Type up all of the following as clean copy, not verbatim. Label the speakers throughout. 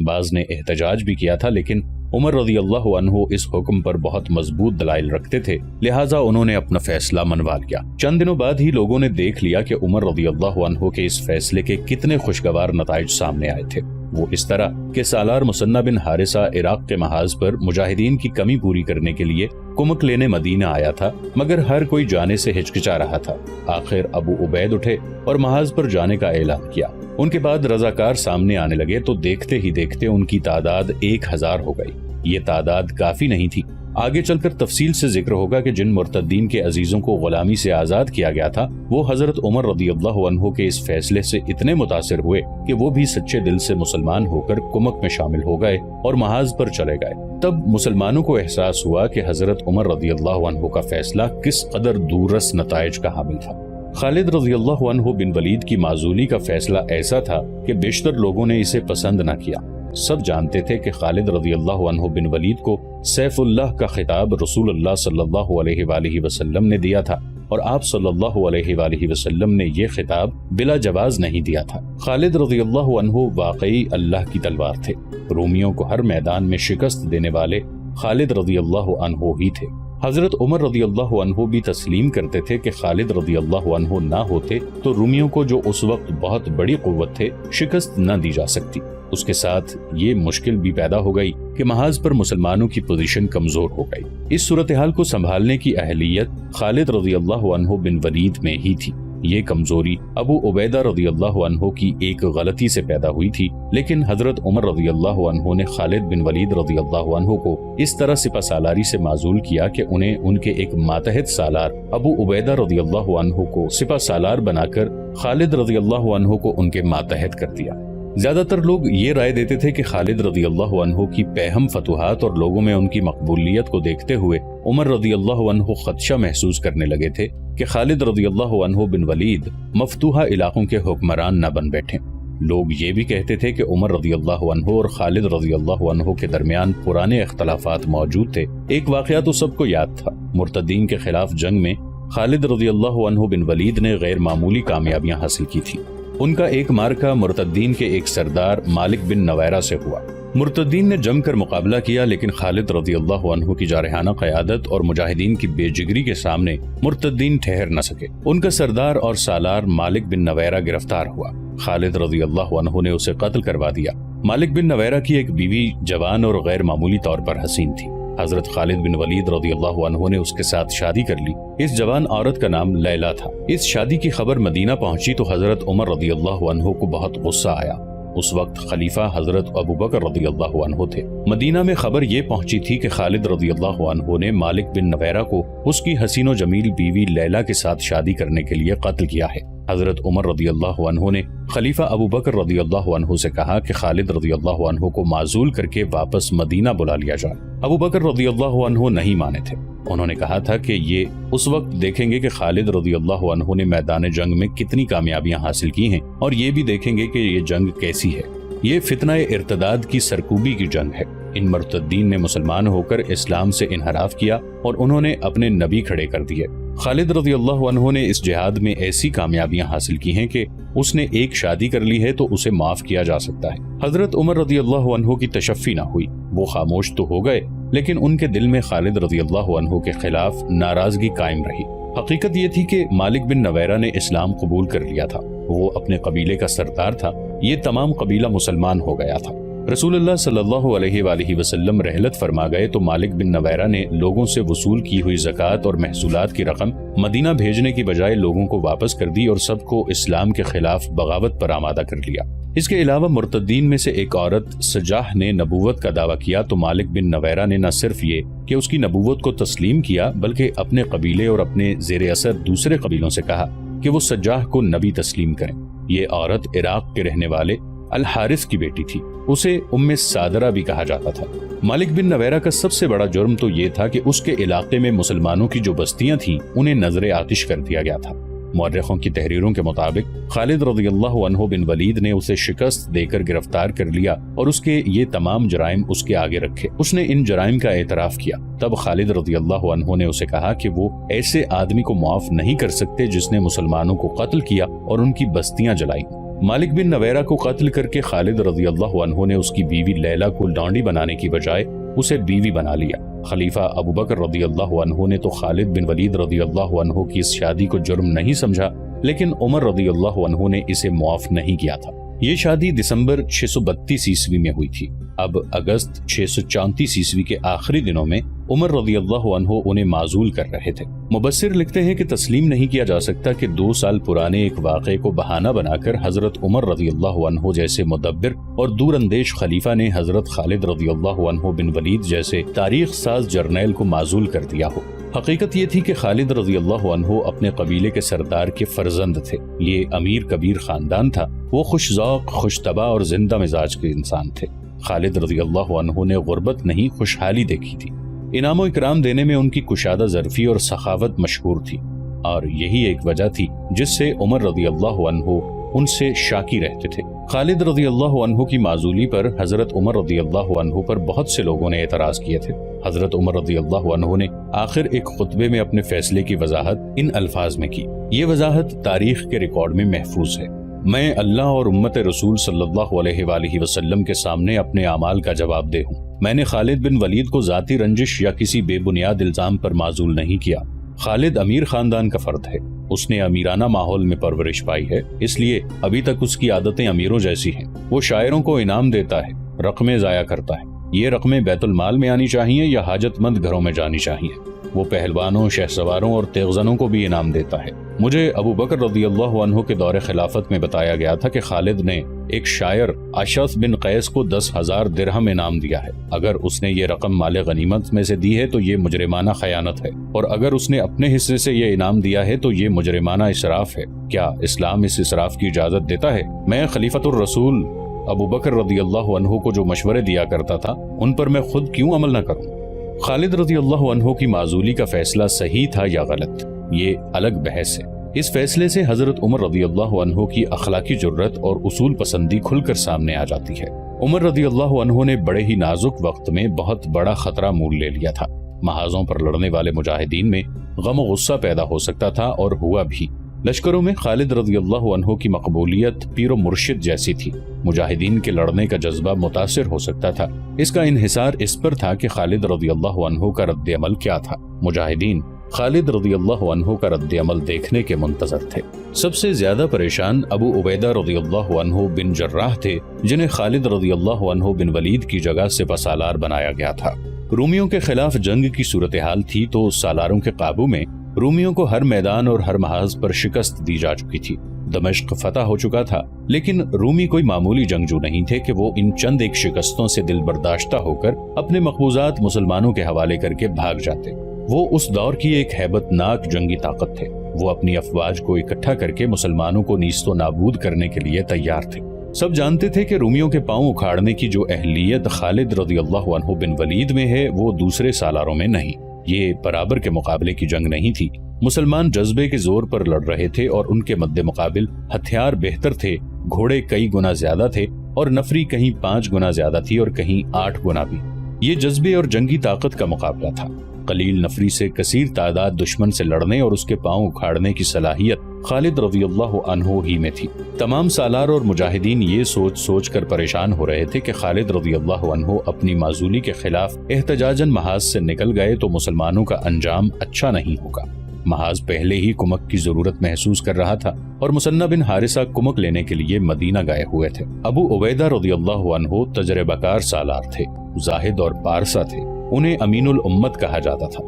Speaker 1: بعض نے احتجاج بھی کیا تھا، لیکن عمر رضی اللہ عنہ اس حکم پر بہت مضبوط دلائل رکھتے تھے، لہٰذا انہوں نے اپنا فیصلہ منوا لیا۔ چند دنوں بعد ہی لوگوں نے دیکھ لیا کہ عمر رضی اللہ عنہ کے اس فیصلے کے کتنے خوشگوار نتائج سامنے آئے تھے۔ وہ اس طرح کہ سالار مثنی بن حارثہ عراق کے محاذ پر مجاہدین کی کمی پوری کرنے کے لیے کمک لینے مدینہ آیا تھا، مگر ہر کوئی جانے سے ہچکچا رہا تھا۔ آخر ابو عبید اٹھے اور محاذ پر جانے کا اعلان کیا۔ ان کے بعد رضاکار سامنے آنے لگے تو دیکھتے ہی دیکھتے ان کی تعداد 1000 ہو گئی۔ یہ تعداد کافی نہیں تھی۔ آگے چل کر تفصیل سے ذکر ہوگا کہ جن مرتدین کے عزیزوں کو غلامی سے آزاد کیا گیا تھا، وہ حضرت عمر رضی اللہ عنہ کے اس فیصلے سے اتنے متاثر ہوئے کہ وہ بھی سچے دل سے مسلمان ہو کر کمک میں شامل ہو گئے اور محاذ پر چلے گئے۔ تب مسلمانوں کو احساس ہوا کہ حضرت عمر رضی اللہ عنہ کا فیصلہ کس قدر دورس نتائج کا حامل تھا۔ خالد رضی اللہ عنہ بن ولید کی معزولی کا فیصلہ ایسا تھا کہ بیشتر لوگوں نے اسے پسند نہ کیا۔ سب جانتے تھے کہ خالد رضی اللہ عنہ بن ولید کو سیف اللہ کا خطاب رسول اللہ صلی اللہ علیہ وآلہ وسلم نے دیا تھا، اور آپ صلی اللہ علیہ وآلہ وسلم نے یہ خطاب بلا جواز نہیں دیا تھا۔ خالد رضی اللہ عنہ واقعی اللہ کی تلوار تھے۔ رومیوں کو ہر میدان میں شکست دینے والے خالد رضی اللہ عنہ ہی تھے۔ حضرت عمر رضی اللہ عنہ بھی تسلیم کرتے تھے کہ خالد رضی اللہ عنہ نہ ہوتے تو رومیوں کو، جو اس وقت بہت بڑی قوت تھے، شکست نہ دی جا سکتی۔ اس کے ساتھ یہ مشکل بھی پیدا ہو گئی کہ محاذ پر مسلمانوں کی پوزیشن کمزور ہو گئی۔ اس صورتحال کو سنبھالنے کی اہلیت خالد رضی اللہ عنہ بن ولید میں ہی تھی۔ یہ کمزوری ابو عبیدہ رضی اللہ عنہ کی ایک غلطی سے پیدا ہوئی تھی، لیکن حضرت عمر رضی اللہ عنہ نے خالد بن ولید رضی اللہ عنہ کو اس طرح سپہ سالاری سے معزول کیا کہ انہیں ان کے ایک ماتحت سالار ابو عبیدہ رضی اللہ عنہ کو سپہ سالار بنا کر خالد رضی اللہ عنہ کو ان کے ماتحت کر دیا۔ زیادہ تر لوگ یہ رائے دیتے تھے کہ خالد رضی اللہ عنہ کی پیہم فتوحات اور لوگوں میں ان کی مقبولیت کو دیکھتے ہوئے عمر رضی اللہ عنہ خدشہ محسوس کرنے لگے تھے کہ خالد رضی اللہ عنہ بن ولید مفتوحہ علاقوں کے حکمران نہ بن بیٹھیں۔ لوگ یہ بھی کہتے تھے کہ عمر رضی اللہ عنہ اور خالد رضی اللہ عنہ کے درمیان پرانے اختلافات موجود تھے۔ ایک واقعہ تو سب کو یاد تھا۔ مرتدین کے خلاف جنگ میں خالد رضی اللہ عنہ بن ولید نے غیر معمولی کامیابیاں حاصل کی تھی۔ ان کا ایک مارکہ مرتدین کے ایک سردار مالک بن نویرہ سے ہوا۔ مرتدین نے جم کر مقابلہ کیا، لیکن خالد رضی اللہ عنہ کی جارحانہ قیادت اور مجاہدین کی بے جگری کے سامنے مرتدین ٹھہر نہ سکے۔ ان کا سردار اور سالار مالک بن نویرہ گرفتار ہوا۔ خالد رضی اللہ عنہ نے اسے قتل کروا دیا۔ مالک بن نویرہ کی ایک بیوی جوان اور غیر معمولی طور پر حسین تھی۔ حضرت خالد بن ولید رضی اللہ عنہ نے اس کے ساتھ شادی کر لی۔ اس جوان عورت کا نام لیلا تھا۔ اس شادی کی خبر مدینہ پہنچی تو حضرت عمر رضی اللہ عنہ کو بہت غصہ آیا۔ اس وقت خلیفہ حضرت ابو بکر رضی اللہ عنہ تھے۔ مدینہ میں خبر یہ پہنچی تھی کہ خالد رضی اللہ عنہ نے مالک بن نویرہ کو اس کی حسین و جمیل بیوی لیلا کے ساتھ شادی کرنے کے لیے قتل کیا ہے۔ حضرت عمر رضی اللہ عنہ نے خلیفہ ابو بکر رضی اللہ عنہ سے کہا کہ خالد رضی اللہ عنہ کو معزول کر کے واپس مدینہ بلا لیا جائے۔ ابو بکر رضی اللہ عنہ نہیں مانے تھے۔ انہوں نے کہا تھا کہ یہ اس وقت دیکھیں گے کہ خالد رضی اللہ عنہ نے میدان جنگ میں کتنی کامیابیاں حاصل کی ہیں، اور یہ بھی دیکھیں گے کہ یہ جنگ کیسی ہے۔ یہ فتنہ ارتداد کی سرکوبی کی جنگ ہے۔ ان مرتدین نے مسلمان ہو کر اسلام سے انحراف کیا اور انہوں نے اپنے نبی کھڑے کر دیے۔ خالد رضی اللہ عنہ نے اس جہاد میں ایسی کامیابیاں حاصل کی ہیں کہ اس نے ایک شادی کر لی ہے تو اسے معاف کیا جا سکتا ہے۔ حضرت عمر رضی اللہ عنہ کی تشفی نہ ہوئی۔ وہ خاموش تو ہو گئے، لیکن ان کے دل میں خالد رضی اللہ عنہ کے خلاف ناراضگی قائم رہی۔ حقیقت یہ تھی کہ مالک بن نویرہ نے اسلام قبول کر لیا تھا۔ وہ اپنے قبیلے کا سردار تھا۔ یہ تمام قبیلہ مسلمان ہو گیا تھا۔ رسول اللہ صلی اللہ علیہ وآلہ وسلم رحلت فرما گئے تو مالک بن نویرہ نے لوگوں سے وصول کی ہوئی زکوٰۃ اور محصولات کی رقم مدینہ بھیجنے کی بجائے لوگوں کو واپس کر دی اور سب کو اسلام کے خلاف بغاوت پر آمادہ کر لیا۔ اس کے علاوہ مرتدین میں سے ایک عورت سجاح نے نبوت کا دعویٰ کیا تو مالک بن نویرہ نے نہ صرف یہ کہ اس کی نبوت کو تسلیم کیا، بلکہ اپنے قبیلے اور اپنے زیر اثر دوسرے قبیلوں سے کہا کہ وہ سجاح کو نبی تسلیم کریں۔ یہ عورت عراق کے رہنے والے الحارث کی بیٹی تھی۔ اسے ام صادرہ بھی کہا جاتا تھا۔ مالک بن نویرہ کا سب سے بڑا جرم تو یہ تھا کہ اس کے علاقے میں مسلمانوں کی جو بستیاں تھیں انہیں نظر آتش کر دیا گیا تھا۔ مورخوں کی تحریروں کے مطابق خالد رضی اللہ عنہ بن ولید نے اسے شکست دے کر گرفتار کر لیا اور اس کے یہ تمام جرائم اس کے آگے رکھے۔ اس نے ان جرائم کا اعتراف کیا۔ تب خالد رضی اللہ عنہ نے اسے کہا کہ وہ ایسے آدمی کو معاف نہیں کر سکتے جس نے مسلمانوں کو قتل کیا اور ان کی بستیاں جلائیں۔ مالک بن نویرہ کو قتل کر کے خالد رضی اللہ عنہ نے اس کی بیوی لیلا کو ڈانڈی بنانے کی بجائے اسے بیوی بنا لیا۔ خلیفہ ابو بکر رضی اللہ عنہ نے تو خالد بن ولید رضی اللہ عنہ کی اس شادی کو جرم نہیں سمجھا، لیکن عمر رضی اللہ عنہ نے اسے معاف نہیں کیا تھا۔ یہ شادی دسمبر 632 عیسوی میں ہوئی تھی۔ اب اگست 634 عیسوی کے آخری دنوں میں عمر رضی اللہ عنہ انہیں معزول کر رہے تھے۔ مبصر لکھتے ہیں کہ تسلیم نہیں کیا جا سکتا کہ 2 سال پرانے ایک واقعے کو بہانہ بنا کر حضرت عمر رضی اللہ عنہ جیسے مدبر اور دور اندیش خلیفہ نے حضرت خالد رضی اللہ عنہ بن ولید جیسے تاریخ ساز جرنیل کو معزول کر دیا ہو۔ حقیقت یہ تھی کہ خالد رضی اللہ عنہ اپنے قبیلے کے سردار کے فرزند تھے۔ یہ امیر کبیر خاندان تھا۔ وہ خوش ذوق، خوش طبع اور زندہ مزاج کے انسان تھے۔ خالد رضی اللہ عنہ نے غربت نہیں خوشحالی دیکھی تھی۔ انعام و اکرام دینے میں ان کی کشادہ ظرفی اور سخاوت مشہور تھی، اور یہی ایک وجہ تھی جس سے عمر رضی اللہ عنہ ان سے شاکی رہتے تھے۔ خالد رضی اللہ عنہ کی معزولی پر حضرت عمر رضی اللہ عنہ پر بہت سے لوگوں نے اعتراض کیے تھے۔ حضرت عمر رضی اللہ عنہ نے آخر ایک خطبے میں اپنے فیصلے کی وضاحت ان الفاظ میں کی۔ یہ وضاحت تاریخ کے ریکارڈ میں محفوظ ہے۔ میں اللہ اور امت رسول صلی اللہ علیہ وآلہ وسلم کے سامنے اپنے اعمال کا جواب دہ ہوں۔ میں نے خالد بن ولید کو ذاتی رنجش یا کسی بے بنیاد الزام پر معزول نہیں کیا۔ خالد امیر خاندان کا فرد ہے۔ اس نے امیرانہ ماحول میں پرورش پائی ہے، اس لیے ابھی تک اس کی عادتیں امیروں جیسی ہیں۔ وہ شاعروں کو انعام دیتا ہے، رقمیں ضائع کرتا ہے۔ یہ رقمیں بیت المال میں آنی چاہیے یا حاجت مند گھروں میں جانی چاہیے۔ وہ پہلوانوں، شہسواروں اور تیغزنوں کو بھی انعام دیتا ہے۔ مجھے ابو بکر رضی اللہ عنہ کے دور خلافت میں بتایا گیا تھا کہ خالد نے ایک شاعر اشعث بن قیس کو 10,000 درہم انعام دیا ہے۔ اگر اس نے یہ رقم مال غنیمت میں سے دی ہے تو یہ مجرمانہ خیانت ہے، اور اگر اس نے اپنے حصے سے یہ انعام دیا ہے تو یہ مجرمانہ اسراف ہے۔ کیا اسلام اس اسراف کی اجازت دیتا ہے؟ میں خلیفۃ الرسول ابو بکر رضی اللہ عنہ کو جو مشورے دیا کرتا تھا ان پر میں خود کیوں عمل نہ کروں؟ خالد رضی اللہ عنہ کی معزولی کا فیصلہ صحیح تھا یا غلط، یہ الگ بحث ہے۔ اس فیصلے سے حضرت عمر رضی اللہ عنہ کی اخلاقی جرت اور اصول پسندی کھل کر سامنے آ جاتی ہے۔ عمر رضی اللہ عنہ نے بڑے ہی نازک وقت میں بہت بڑا خطرہ مول لے لیا تھا۔ محاذوں پر لڑنے والے مجاہدین میں غم و غصہ پیدا ہو سکتا تھا، اور ہوا بھی۔ لشکروں میں خالد رضی اللہ عنہ کی مقبولیت پیر و مرشد جیسی تھی۔ مجاہدین کے لڑنے کا جذبہ متاثر ہو سکتا تھا۔ اس کا انحصار اس پر تھا کہ خالد رضی اللہ عنہ کا رد عمل کیا تھا۔ مجاہدین خالد رضی اللہ عنہ کا رد عمل دیکھنے کے منتظر تھے۔ سب سے زیادہ پریشان ابو عبیدہ رضی اللہ عنہ بن جراح تھے، جنہیں خالد رضی اللہ عنہ بن ولید کی جگہ سپہ سالار بنایا گیا تھا۔ رومیوں کے خلاف جنگ کی صورتحال تھی تو سالاروں کے قابو میں رومیوں کو ہر میدان اور ہر محاذ پر شکست دی جا چکی تھی۔ دمشق فتح ہو چکا تھا، لیکن رومی کوئی معمولی جنگجو نہیں تھے کہ وہ ان چند ایک شکستوں سے دل برداشتہ ہو کر اپنے مقبوضات مسلمانوں کے حوالے کر کے بھاگ جاتے۔ وہ اس دور کی ایک ہیبت ناک جنگی طاقت تھے۔ وہ اپنی افواج کو اکٹھا کر کے مسلمانوں کو نیست و نابود کرنے کے لیے تیار تھے۔ سب جانتے تھے کہ رومیوں کے پاؤں اکھاڑنے کی جو اہلیت خالد رضی اللہ عنہ بن ولید میں ہے وہ دوسرے سالاروں میں نہیں۔ یہ برابر کے مقابلے کی جنگ نہیں تھی۔ مسلمان جذبے کے زور پر لڑ رہے تھے اور ان کے مد مقابل ہتھیار بہتر تھے، گھوڑے کئی گنا زیادہ تھے اور نفری کہیں 5 گنا زیادہ تھی اور کہیں 8 گنا بھی۔ یہ جذبے اور جنگی طاقت کا مقابلہ تھا۔ قلیل نفری سے کثیر تعداد دشمن سے لڑنے اور اس کے پاؤں اکھاڑنے کی صلاحیت خالد رضی اللہ عنہ ہی میں تھی۔ تمام سالار اور مجاہدین یہ سوچ سوچ کر پریشان ہو رہے تھے کہ خالد رضی اللہ عنہ اپنی معزولی کے خلاف احتجاجاً محاذ سے نکل گئے تو مسلمانوں کا انجام اچھا نہیں ہوگا۔ محاذ پہلے ہی کمک کی ضرورت محسوس کر رہا تھا اور مثنہ بن حارثہ کمک لینے کے لیے مدینہ گئے ہوئے تھے۔ ابو عبیدہ رضی اللہ عنہ تجربہ کار سالار تھے، زاہد اور پارسا تھے۔ انہیں امین الامت کہا جاتا تھا۔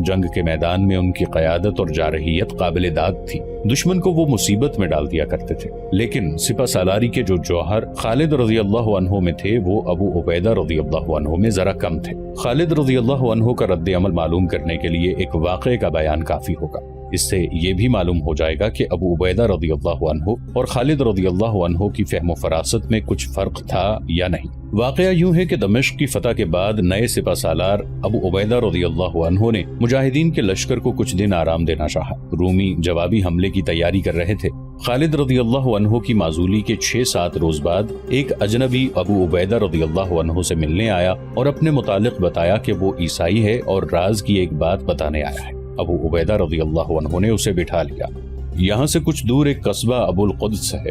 Speaker 1: جنگ کے میدان میں ان کی قیادت اور جارحیت قابل داد تھی۔ دشمن کو وہ مصیبت میں ڈال دیا کرتے تھے، لیکن سپہ سالاری کے جو جوہر خالد رضی اللہ عنہ میں تھے وہ ابو عبیدہ رضی اللہ عنہ میں ذرا کم تھے۔ خالد رضی اللہ عنہ کا رد عمل معلوم کرنے کے لیے ایک واقعے کا بیان کافی ہوگا۔ اس سے یہ بھی معلوم ہو جائے گا کہ ابو عبیدہ رضی اللہ عنہ اور خالد رضی اللہ عنہ کی فہم و فراست میں کچھ فرق تھا یا نہیں۔ واقعہ یوں ہے کہ دمشق کی فتح کے بعد نئے سپہ سالار ابو عبیدہ رضی اللہ عنہ نے مجاہدین کے لشکر کو کچھ دن آرام دینا چاہا۔ رومی جوابی حملے کی تیاری کر رہے تھے۔ خالد رضی اللہ عنہ کی معزولی کے 6-7 روز بعد ایک اجنبی ابو عبیدہ رضی اللہ عنہ سے ملنے آیا اور اپنے متعلق بتایا کہ وہ عیسائی ہے اور راز کی ایک بات بتانے آیا ہے۔ ابو عبیدہ رضی اللہ عنہ نے اسے بٹھا لیا۔ یہاں سے کچھ دور ایک قصبہ ابو القدس ہے،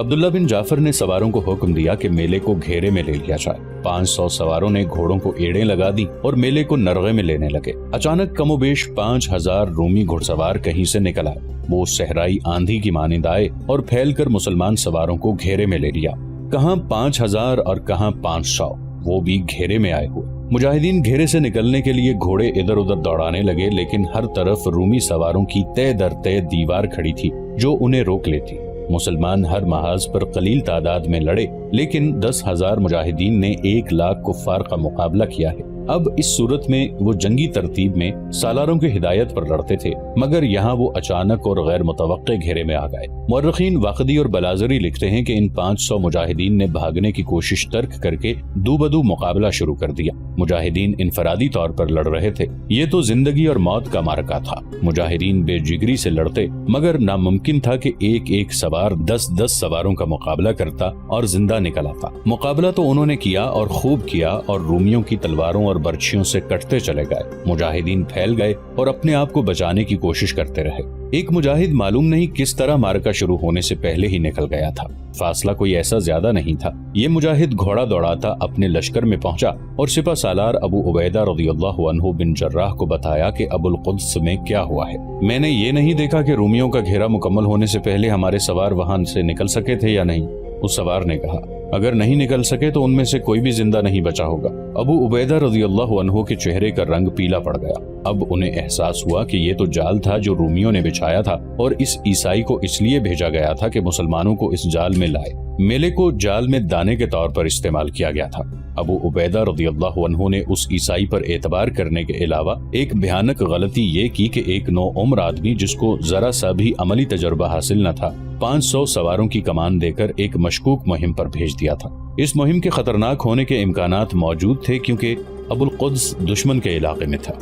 Speaker 1: عبداللہ بن جعفر نے سواروں کو حکم دیا کہ میلے کو گھیرے میں لے لیا جائے۔ 500 سواروں نے گھوڑوں کو ایڑیں لگا دی اور میلے کو نرغے میں لینے لگے۔ اچانک کم و بیش 5000 رومی گھڑ سوار کہیں سے نکل آئے۔ وہ صحرائی آندھی کی مانند آئے اور پھیل کر مسلمان سواروں کو گھیرے میں لے لیا۔ کہاں 5000 اور کہاں 500، وہ بھی گھیرے میں آئے ہوئے۔ مجاہدین گھیرے سے نکلنے کے لیے گھوڑے ادھر ادھر دوڑانے لگے، لیکن ہر طرف رومی سواروں کی تے در تے دیوار کھڑی تھی جو انہیں روک لیتی۔ مسلمان ہر محاذ پر قلیل تعداد میں لڑے، لیکن 10,000 مجاہدین نے 1 لاکھ کفار کا مقابلہ کیا ہے۔ اب اس صورت میں وہ جنگی ترتیب میں سالاروں کی ہدایت پر لڑتے تھے، مگر یہاں وہ اچانک اور غیر متوقع گھیرے میں آ گئے۔ مورخین واقدی اور بلازری لکھتے ہیں کہ ان 500 مجاہدین نے بھاگنے کی کوشش ترک کر کے دو بدو مقابلہ شروع کر دیا۔ مجاہدین انفرادی طور پر لڑ رہے تھے، یہ تو زندگی اور موت کا معرکہ تھا۔ مجاہدین بے جگری سے لڑتے، مگر ناممکن تھا کہ ایک ایک سوار 10 سواروں کا مقابلہ کرتا اور زندہ نکل آتا۔ مقابلہ تو انہوں نے کیا اور خوب کیا، اور رومیوں کی تلواروں اور برچھیوں سے کٹتے چلے گئے۔ مجاہدین پھیل گئے اور اپنے آپ کو بچانے کی کوشش کرتے رہے۔ ایک مجاہد معلوم نہیں کس طرح معرکہ شروع ہونے سے پہلے ہی نکل گیا تھا۔ فاصلہ کوئی ایسا زیادہ نہیں تھا۔ یہ مجاہد گھوڑا دوڑاتا اپنے لشکر میں پہنچا اور سپہ سالار ابو عبیدہ رضی اللہ عنہ بن جراح کو بتایا کہ ابو القدس میں کیا ہوا ہے۔ میں نے یہ نہیں دیکھا کہ رومیوں کا گھیرا مکمل ہونے سے پہلے ہمارے سوار وہاں سے نکل سکے تھے یا نہیں۔ اس سوار نے کہا، اگر نہیں نکل سکے تو ان میں سے کوئی بھی زندہ نہیں بچا ہوگا۔ ابو عبیدہ رضی اللہ عنہ کے چہرے کا رنگ پیلا پڑ گیا۔ اب انہیں احساس ہوا کہ یہ تو جال تھا جو رومیوں نے بچھایا تھا، اور اس عیسائی کو اس لیے بھیجا گیا تھا کہ مسلمانوں کو اس جال میں لائے۔ میلے کو جال میں دانے کے طور پر استعمال کیا گیا تھا۔ ابو عبیدہ رضی اللہ عنہ نے اس عیسائی پر اعتبار کرنے کے علاوہ ایک بھیانک غلطی یہ کی کہ ایک نو عمر آدمی جس کو ذرا سا بھی عملی تجربہ حاصل نہ تھا، 500 سواروں کی کمان دے کر ایک مشکوک مہم پر بھیج دیا تھا۔ اس مہم کے خطرناک ہونے کے امکانات موجود تھے کیونکہ ابو القدس دشمن کے علاقے میں تھا۔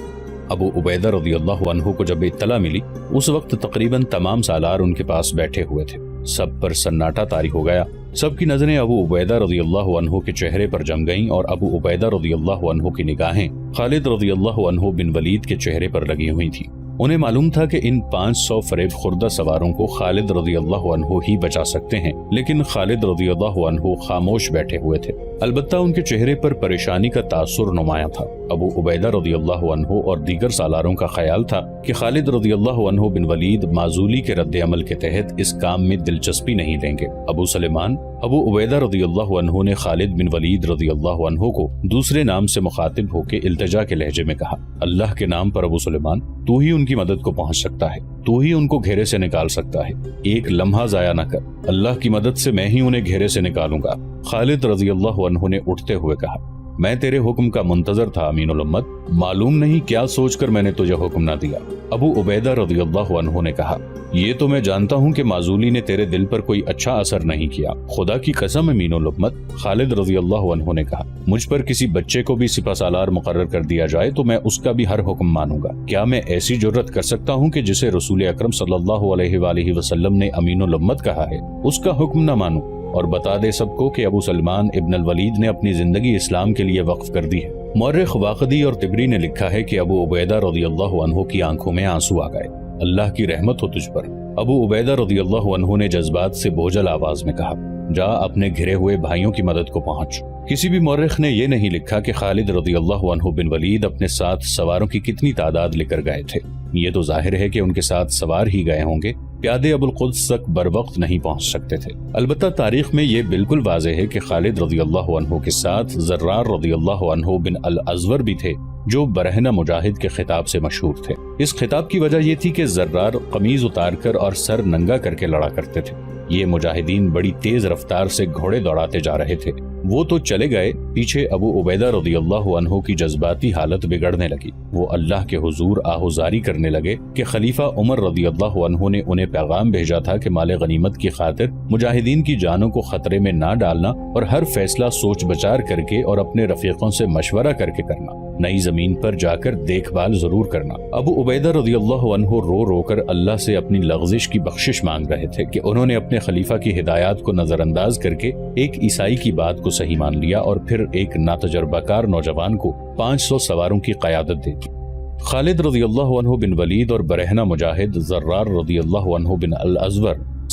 Speaker 1: ابو عبیدہ رضی اللہ عنہ کو جب اطلاع ملی، اس وقت تقریباً تمام سالار ان کے پاس بیٹھے ہوئے تھے۔ سب پر سناٹا طاری ہو گیا۔ سب کی نظریں ابو عبیدہ رضی اللہ عنہ کے چہرے پر جم گئیں، اور ابو عبیدہ رضی اللہ عنہ کی نگاہیں خالد رضی اللہ عنہ بن ولید کے چہرے پر لگی ہوئی تھیں۔ انہیں معلوم تھا کہ ان 500 فریب خوردہ سواروں کو خالد رضی اللہ عنہ ہی بچا سکتے ہیں، لیکن خالد رضی اللہ عنہ خاموش بیٹھے ہوئے تھے۔ البتہ ان کے چہرے پر پریشانی کا تاثر نمایاں تھا۔ ابو عبیدہ رضی اللہ عنہ اور دیگر سالاروں کا خیال تھا کہ خالد رضی اللہ عنہ بن ولید معزولی کے رد عمل کے تحت اس کام میں دلچسپی نہیں لیں گے۔ ابو سلیمان ابو عبیدہ رضی اللہ عنہ نے خالد بن ولید رضی اللہ عنہ کو دوسرے نام سے مخاطب ہو کے التجا کے لہجے میں کہا، اللہ کے نام پر ابو سلیمان، تو ہی ان کی مدد کو پہنچ سکتا ہے، تو ہی ان کو گھیرے سے نکال سکتا ہے۔ ایک لمحہ ضائع نہ کر، اللہ کی مدد سے میں ہی انہیں گھیرے سے نکالوں گا۔ خالد رضی اللہ عنہ نے اٹھتے ہوئے کہا، میں تیرے حکم کا منتظر تھا امین الامت، معلوم نہیں کیا سوچ کر میں نے تجھے حکم نہ دیا۔ ابو عبیدہ رضی اللہ عنہ نے کہا، یہ تو میں جانتا ہوں کہ معزولی نے تیرے دل پر کوئی اچھا اثر نہیں کیا، خدا کی قسم امین الامت۔ خالد رضی اللہ عنہ نے کہا، مجھ پر کسی بچے کو بھی سپہ سالار مقرر کر دیا جائے تو میں اس کا بھی ہر حکم مانوں گا۔ کیا میں ایسی جرت کر سکتا ہوں کہ جسے رسول اکرم صلی اللہ علیہ وآلہ وسلم نے امین الامت کہا ہے اس کا حکم نہ مانوں؟ اور بتا دے سب کو کہ ابو سلمان ابن الولید نے اپنی زندگی اسلام کے لیے وقف کر دی ہے۔ مورخ واقدی اور طبری نے لکھا ہے کہ ابو عبیدہ رضی اللہ عنہ کی آنکھوں میں آنسو آ گئے۔ اللہ کی رحمت ہو تجھ پر۔ ابو عبیدہ رضی اللہ عنہ نے جذبات سے بوجھل آواز میں کہا، جا اپنے گھرے ہوئے بھائیوں کی مدد کو پہنچ۔ کسی بھی مورخ نے یہ نہیں لکھا کہ خالد رضی اللہ عنہ بن ولید اپنے ساتھ سواروں کی کتنی تعداد لے کر گئے تھے۔ یہ تو ظاہر ہے کہ ان کے ساتھ سوار ہی گئے ہوں گے، پیادے ابو القدس تک بر وقت نہیں پہنچ سکتے تھے۔ البتہ تاریخ میں یہ بالکل واضح ہے کہ خالد رضی اللہ عنہ کے ساتھ زرار رضی اللہ عنہ بن الازور بھی تھے، جو برہنہ مجاہد کے خطاب سے مشہور تھے۔ اس خطاب کی وجہ یہ تھی کہ زرار قمیض اتار کر اور سر ننگا کر کے لڑا کرتے تھے۔ یہ مجاہدین بڑی تیز رفتار سے گھوڑے دوڑاتے جا رہے تھے۔ وہ تو چلے گئے، پیچھے ابو عبیدہ رضی اللہ عنہ کی جذباتی حالت بگڑنے لگی۔ وہ اللہ کے حضور آہوزاری کرنے لگے کہ خلیفہ عمر رضی اللہ عنہ نے انہیں پیغام بھیجا تھا کہ مال غنیمت کی خاطر مجاہدین کی جانوں کو خطرے میں نہ ڈالنا، اور ہر فیصلہ سوچ بچار کر کے اور اپنے رفیقوں سے مشورہ کر کے کرنا، نئی زمین پر جا کر دیکھ بھال ضرور کرنا۔ ابو عبیدہ رضی اللہ عنہ رو رو کر اللہ سے اپنی لغزش کی بخشش مانگ رہے تھے کہ انہوں نے اپنے خلیفہ کی ہدایات کو نظر انداز کر کے ایک عیسائی کی بات کو صحیح مان لیا، اور پھر ایک ناتجربہ کار نوجوان کو 500 سواروں کی قیادت دے دی۔ خالد رضی اللہ عنہ بن ولید اور برہنہ مجاہد زرار رضی اللہ عنہ بن الازور